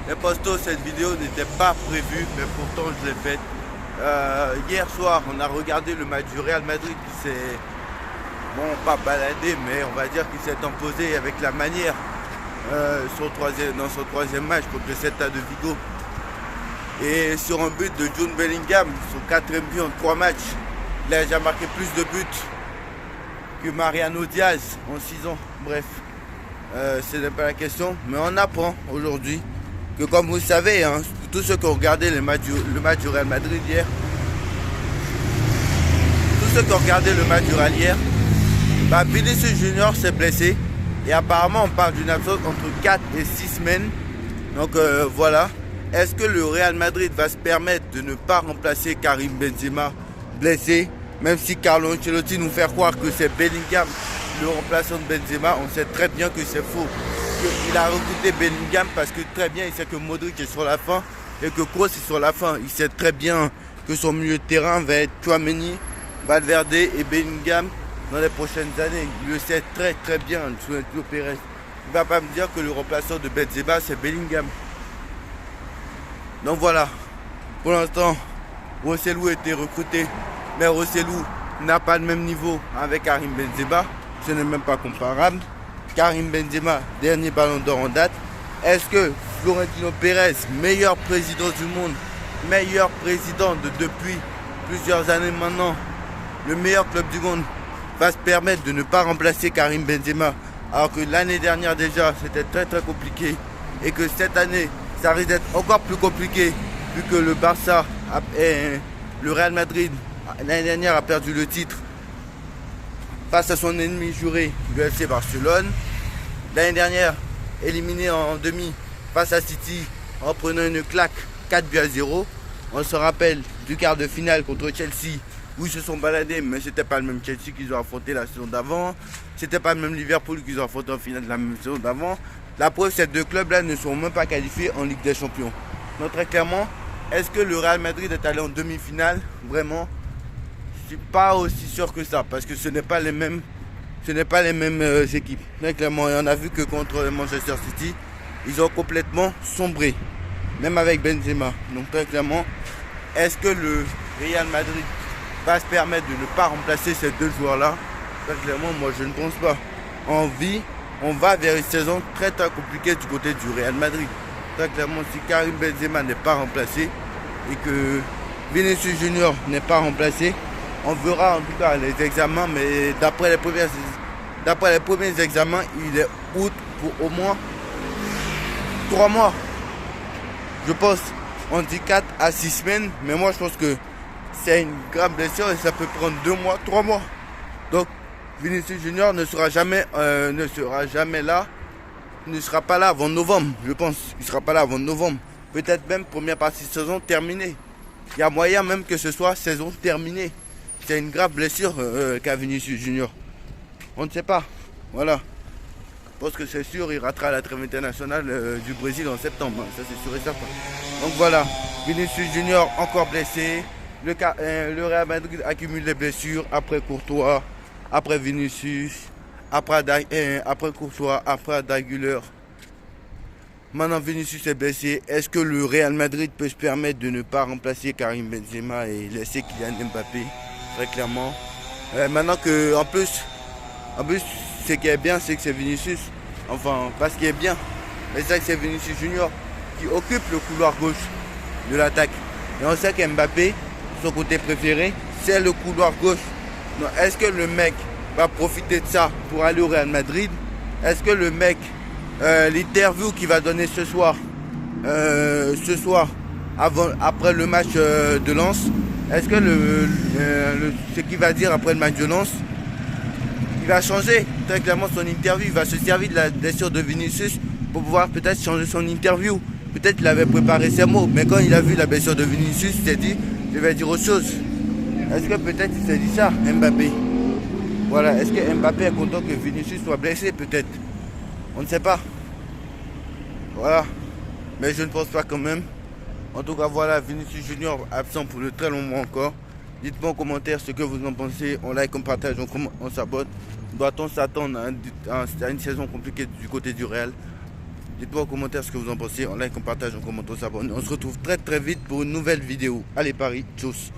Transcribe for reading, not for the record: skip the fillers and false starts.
Les postos, cette vidéo n'était pas prévue, mais pourtant je l'ai faite. Hier soir, on a regardé le match du Real Madrid qui s'est, bon, pas baladé, mais on va dire qu'il s'est imposé avec la manière dans son troisième match contre le Celta de Vigo. Et sur un but de Jude Bellingham, son quatrième but en 3 matchs, il a déjà marqué plus de buts que Mariano Diaz en 6 ans. Bref, ce n'est pas la question, mais on apprend aujourd'hui que, comme vous le savez, hein, tous ceux qui ont regardé le match du Real Madrid hier, Vinicius Junior s'est blessé et apparemment on parle d'une absence entre 4 et 6 semaines. Donc voilà. Est-ce que le Real Madrid va se permettre de ne pas remplacer Karim Benzema blessé, même si Carlo Ancelotti nous fait croire que c'est Bellingham le remplaçant de Benzema? On sait très bien que c'est faux. Il a recruté Bellingham parce que très bien il sait que Modric est sur la fin et que Kroos est sur la fin. Il sait très bien que son milieu de terrain va être Tchouaméni, Valverde et Bellingham dans les prochaines années. Il le sait très bien, Florentino Pérez. Il ne va pas me dire que le remplaçant de Benzema c'est Bellingham. Donc voilà, pour l'instant, Rossellou a été recruté, mais Rossellou n'a pas le même niveau avec Karim Benzema, ce n'est même pas comparable. Karim Benzema, dernier ballon d'or en date. Est-ce que Florentino Pérez, meilleur président du monde, meilleur président depuis plusieurs années maintenant, le meilleur club du monde, va se permettre de ne pas remplacer Karim Benzema, alors que l'année dernière déjà c'était très compliqué et que cette année ça risque d'être encore plus compliqué vu que le Barça et le Real Madrid l'année dernière a perdu le titre face à son ennemi juré, le FC Barcelone. L'année dernière, éliminé en demi face à City en prenant une claque 4-0. On se rappelle du quart de finale contre Chelsea où ils se sont baladés, mais c'était pas le même Chelsea qu'ils ont affronté la saison d'avant. C'était pas le même Liverpool qu'ils ont affronté en finale de la même saison d'avant. La preuve, ces deux clubs-là ne sont même pas qualifiés en Ligue des Champions. Donc très clairement, est-ce que le Real Madrid est allé en demi-finale? Vraiment, je suis pas aussi sûr que ça, parce que ce n'est pas les mêmes équipes. Très clairement, et on a vu que contre Manchester City, ils ont complètement sombré, même avec Benzema. Donc très clairement, est-ce que le Real Madrid va se permettre de ne pas remplacer ces deux joueurs-là? Très clairement, moi je ne pense pas. On va vers une saison très compliquée du côté du Real Madrid. Très clairement, si Karim Benzema n'est pas remplacé et que Vinicius Junior n'est pas remplacé, on verra en tout cas les examens, mais d'après les premiers examens, il est out pour au moins 3 mois. Je pense, on dit 4 à 6 semaines, mais moi je pense que c'est une grave blessure et ça peut prendre 2 mois, 3 mois. Donc Vinicius Junior ne sera pas là avant novembre, je pense. Il ne sera pas là avant novembre. Peut-être même première partie de saison terminée. Il y a moyen même que ce soit saison terminée. C'est une grave blessure qu'a Vinicius Junior. On ne sait pas. Voilà. Je pense que c'est sûr, il ratera la trêve internationale du Brésil en septembre. Ça c'est sûr et certain. Donc voilà. Vinicius Junior encore blessé. Le Real Madrid accumule les blessures après Courtois, après Vinicius, après Courtois, après Daguilar. Maintenant Vinicius est blessé. Est-ce que le Real Madrid peut se permettre de ne pas remplacer Karim Benzema et laisser Kylian Mbappé? Très clairement. Maintenant que en plus ce qui est bien, c'est que c'est Vinicius. Enfin, pas ce qui est bien, mais c'est que c'est Vinicius Junior qui occupe le couloir gauche de l'attaque. Et on sait qu'Mbappé, son côté préféré, c'est le couloir gauche. Donc, est-ce que le mec va profiter de ça pour aller au Real Madrid? Est-ce que le mec, l'interview qu'il va donner ce soir, après le match de Lens, est-ce que ce qu'il va dire après le match de Lens, il va changer très clairement son interview? Il va se servir de la blessure de Vinicius pour pouvoir peut-être changer son interview. Peut-être qu'il avait préparé ses mots, mais quand il a vu la blessure de Vinicius, il s'est dit, je vais dire autre chose. Est-ce que peut-être il s'est dit ça, Mbappé? Voilà, est-ce que Mbappé est content que Vinicius soit blessé? Peut-être. On ne sait pas. Voilà. Mais je ne pense pas quand même. En tout cas, voilà, Vinicius Junior absent pour de très longs mois encore. Dites-moi en commentaire ce que vous en pensez. On like, on partage, on s'abonne. Doit-on s'attendre à une saison compliquée du côté du Real? Dites-moi en commentaire ce que vous en pensez. On like, on partage, on commente, on s'abonne. On se retrouve très vite pour une nouvelle vidéo. Allez Paris, tchuss.